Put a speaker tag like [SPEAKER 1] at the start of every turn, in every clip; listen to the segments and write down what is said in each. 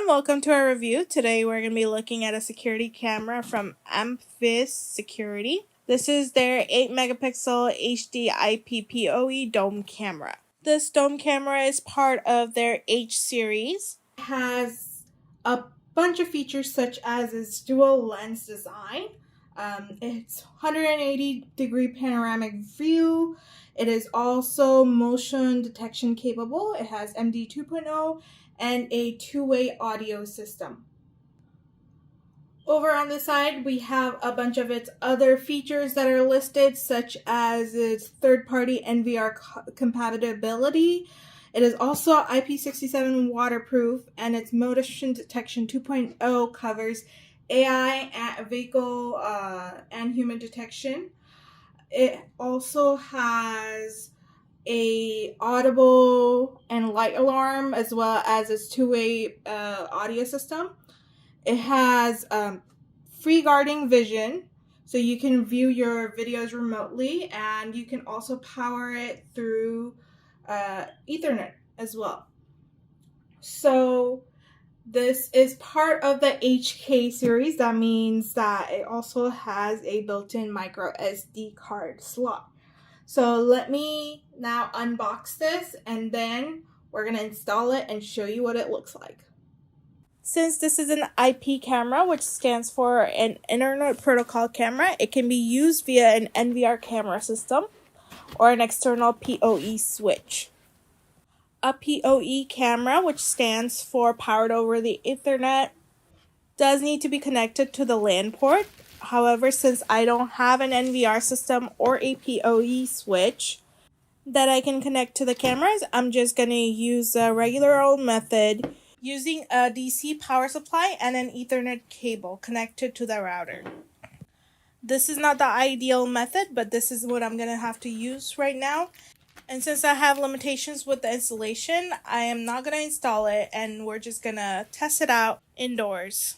[SPEAKER 1] everyone, welcome to our review. Today we're going to be looking at a security camera from Anpviz Security. This is their 8 megapixel HD IP PoE dome camera. This dome camera is part of their H series. It has a bunch of features such as its dual lens design. It's 180-degree panoramic view. It is also motion detection capable. It has MD 2.0 and a two-way audio system. Over on the side, we have a bunch of its other features that are listed, such as its third-party NVR compatibility. It is also IP67 waterproof, and its motion detection 2.0 covers AI, vehicle, and human detection. It also has a audible and light alarm, as well as its two-way audio system. It has free guarding vision, so you can view your videos remotely, and you can also power it through Ethernet as well. So this is part of the HK series. That means that it also has a built-in micro SD card slot. So let me now unbox this, and then we're going to install it and show you what it looks like. Since this is an IP camera, which stands for an Internet Protocol camera, it can be used via an NVR camera system or an external PoE switch. A PoE camera, which stands for Powered Over the Ethernet, does need to be connected to the LAN port. However, since I don't have an NVR system or a PoE switch that I can connect to the cameras, I'm just going to use a regular old method using a DC power supply and an Ethernet cable connected to the router. This is not the ideal method, but this is what I'm going to have to use right now. And since I have limitations with the installation, I am not going to install it, and we're just going to test it out indoors.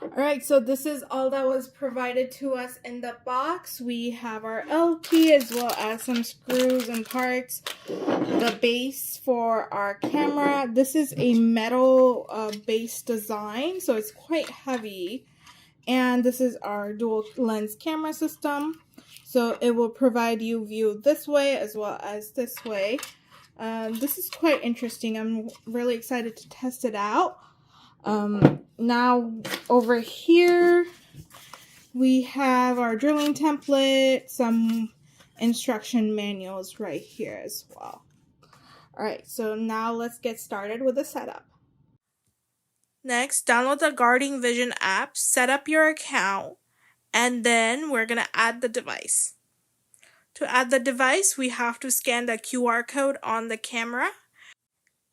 [SPEAKER 1] Alright, so this is all that was provided to us in the box. We have our L key as well as some screws and parts. The base for our camera. This is a metal base design, so it's quite heavy. And this is our dual lens camera system. So it will provide you view this way as well as this way. This is quite interesting. I'm really excited to test it out. Now over here we have our drilling template, some instruction manuals right here as well. Alright, so now let's get started with the setup. Next, download the Guarding Vision app, set up your account, and then we're going to add the device. To add the device, we have to scan the QR code on the camera.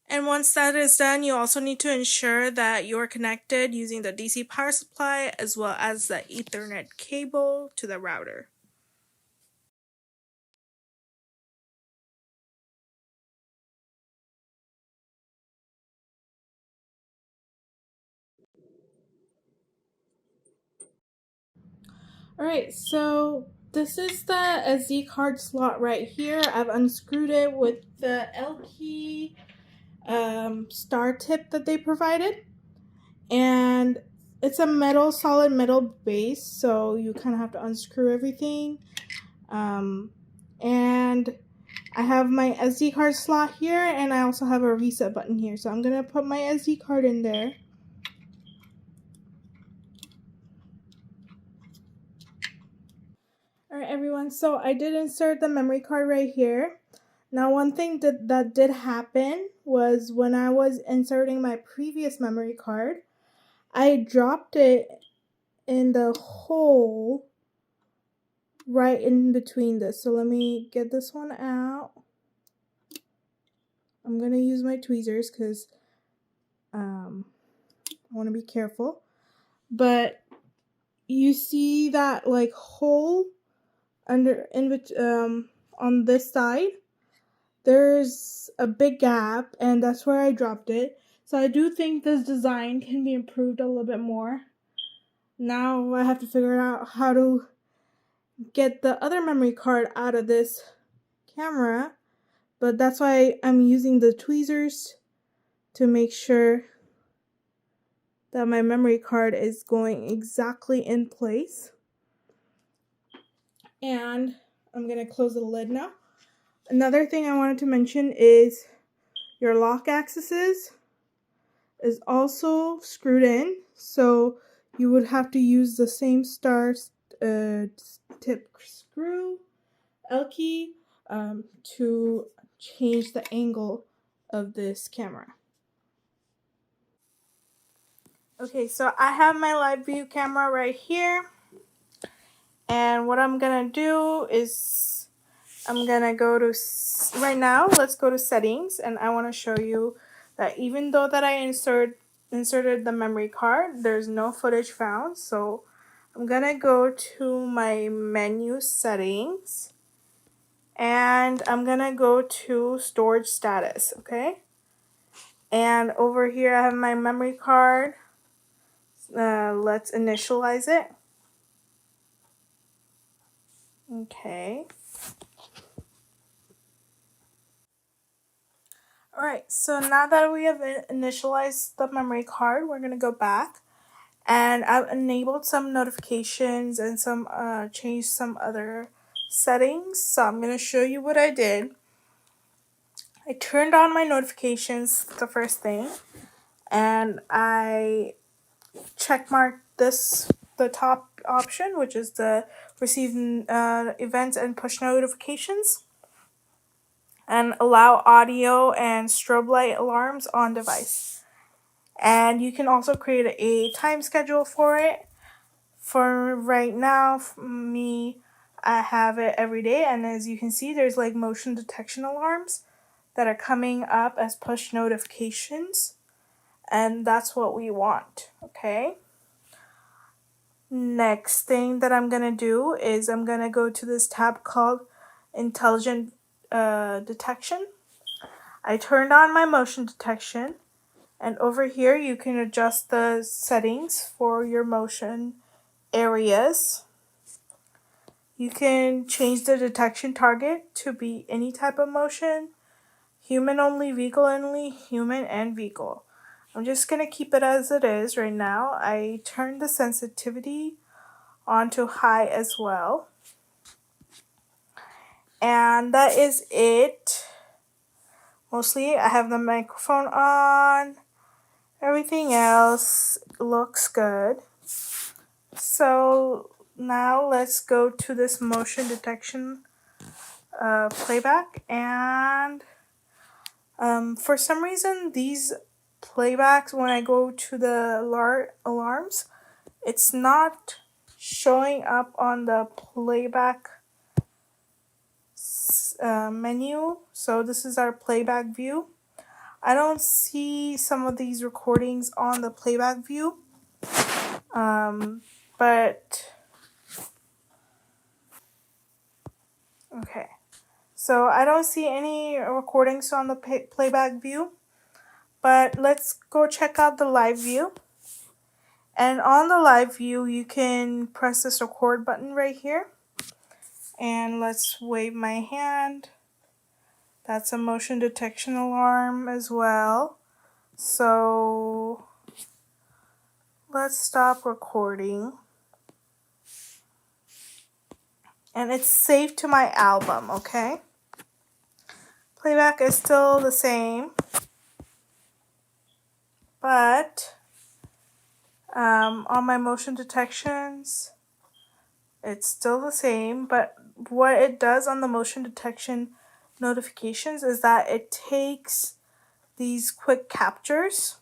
[SPEAKER 1] And once that is done, you also need to ensure that you're connected using the DC power supply as well as the Ethernet cable to the router. Alright, so this is the SD card slot right here. I've unscrewed it with the L key star tip that they provided, and it's a solid metal base, so you kind of have to unscrew everything. And I have my SD card slot here, and I also have a reset button here, so I'm gonna put my SD card in there. Alright everyone, so I did insert the memory card right here. Now one thing that did happen was when I was inserting my previous memory card, I dropped it in the hole right in between this. So let me get this one out. I'm going to use my tweezers because I want to be careful. But you see that like hole on this side? There's a big gap, and that's where I dropped it. So I do think this design can be improved a little bit more. Now I have to figure out how to get the other memory card out of this camera, But that's why I'm using the tweezers to make sure that my memory card is going exactly in place. And I'm going to close the lid now. Another thing I wanted to mention is your lock axis is also screwed in, so you would have to use the same star tip screw L key to change the angle of this camera. Okay, so I have my live view camera right here, and what I'm gonna do is I'm gonna go to, right now, let's go to settings, and I want to show you that even though that I inserted the memory card, there's no footage found. So I'm gonna go to my menu settings, and I'm gonna go to storage status, okay? And over here I have my memory card. Let's initialize it. Okay. Alright, so now that we have initialized the memory card, we're going to go back, and I've enabled some notifications and some changed some other settings. So I'm going to show you what I did. I turned on my notifications, the first thing, and I checkmarked the top option, which is the receive events and push notifications, and allow audio and strobe light alarms on device. And you can also create a time schedule for it. For right now, for me, I have it every day, and as you can see, there's like motion detection alarms that are coming up as push notifications, and that's what we want, okay? Next thing that I'm gonna do is I'm gonna go to this tab called Intelligent Detection. I turned on my motion detection, and over here you can adjust the settings for your motion areas. You can change the detection target to be any type of motion, human only, vehicle only, human and vehicle. I'm just going to keep it as it is right now. I turned the sensitivity on to high as well. And that is it. Mostly I have the microphone on. Everything else looks good. So now let's go to this motion detection playback, and for some reason these playbacks, when I go to the alarms, it's not showing up on the playback menu. So this is our playback view. I don't see some of these recordings on the playback view, but okay. So I don't see any recordings on the playback view, but let's go check out the live view. And on the live view, you can press this record button right here. And let's wave my hand. That's a motion detection alarm as well. So let's stop recording. And it's saved to my album, okay? Playback is still the same, but on my motion detections, it's still the same. But what it does on the motion detection notifications is that it takes these quick captures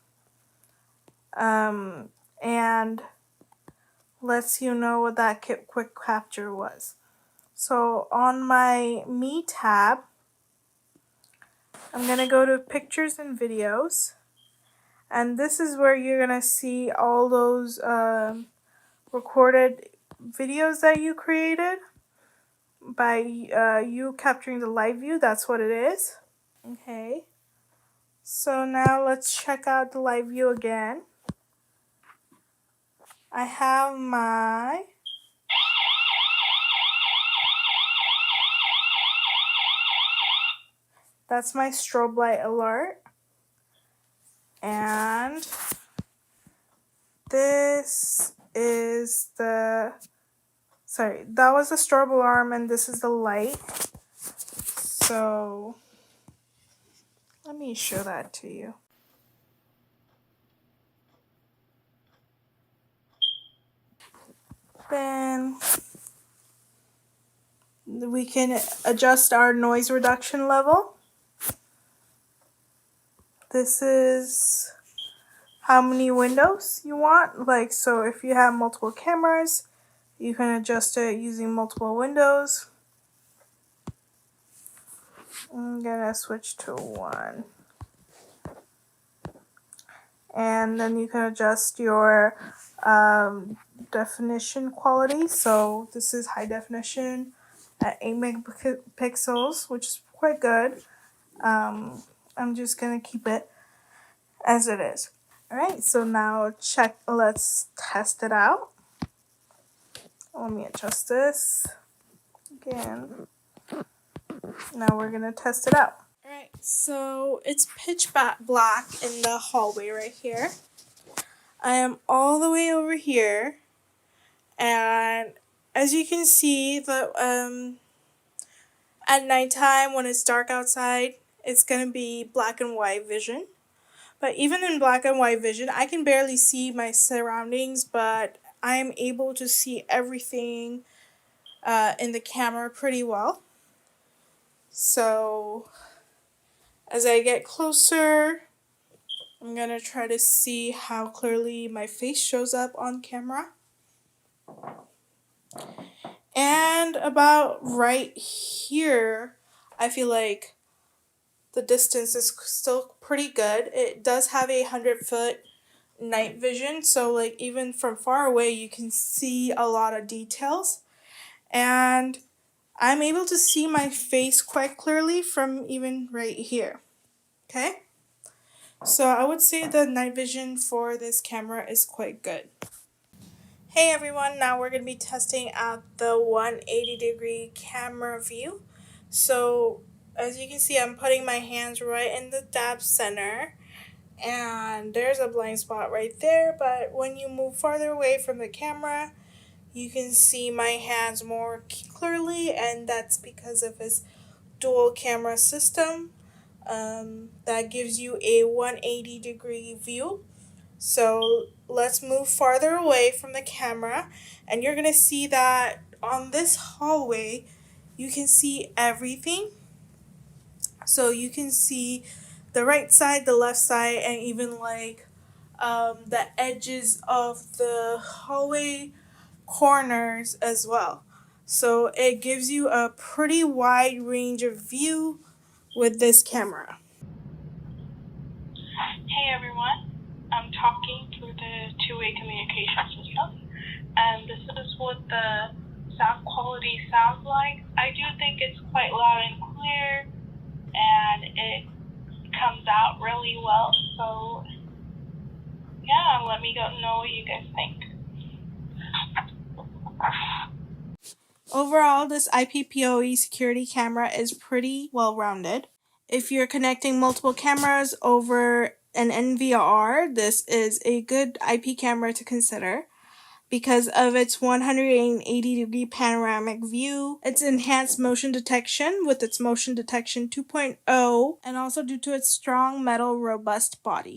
[SPEAKER 1] and lets you know what that quick capture was. So on my Me tab, I'm going to go to Pictures and Videos, and this is where you're going to see all those recorded videos that you created by you capturing the live view. That's what it is. Okay. So now let's check out the live view again. I have my That's my strobe light alert. And this is the, sorry, that was the strobe alarm and this is the light. So let me show that to you. Then we can adjust our noise reduction level. This is how many windows you want. Like, so if you have multiple cameras, you can adjust it using multiple windows. I'm gonna switch to 1. And then you can adjust your definition quality. So this is high definition at 8 megapixels, which is quite good. I'm just gonna keep it as it is. Alright, so now let's test it out. Let me adjust this again. Now we're gonna test it out. Alright, so it's pitch black in the hallway right here. I am all the way over here, and as you can see, at nighttime when it's dark outside, it's gonna be black and white vision. But even in black and white vision, I can barely see my surroundings, but I am able to see everything in the camera pretty well. So as I get closer, I'm gonna try to see how clearly my face shows up on camera. And about right here, I feel like the distance is still pretty good. It does have a 100-foot night vision, so like even from far away you can see a lot of details. And I'm able to see my face quite clearly from even right here. Okay? So I would say the night vision for this camera is quite good. Hey everyone, now we're going to be testing out the 180-degree camera view. So as you can see, I'm putting my hands right in the dab center, and there's a blind spot right there, but when you move farther away from the camera, you can see my hands more clearly, and that's because of this dual camera system that gives you a 180-degree view. So let's move farther away from the camera, and you're going to see that on this hallway you can see everything. So you can see the right side, the left side, and even like the edges of the hallway corners as well. So it gives you a pretty wide range of view with this camera.
[SPEAKER 2] Hey everyone, I'm talking through the two-way communication system, and this is what the sound quality sounds like. I do think it's quite loud and clear, and it comes out really well, so yeah, let me know what you guys think.
[SPEAKER 1] Overall, this PoE security camera is pretty well rounded. If you're connecting multiple cameras over an NVR, this is a good IP camera to consider because of its 180-degree panoramic view, its enhanced motion detection with its motion detection 2.0, and also due to its strong metal robust body.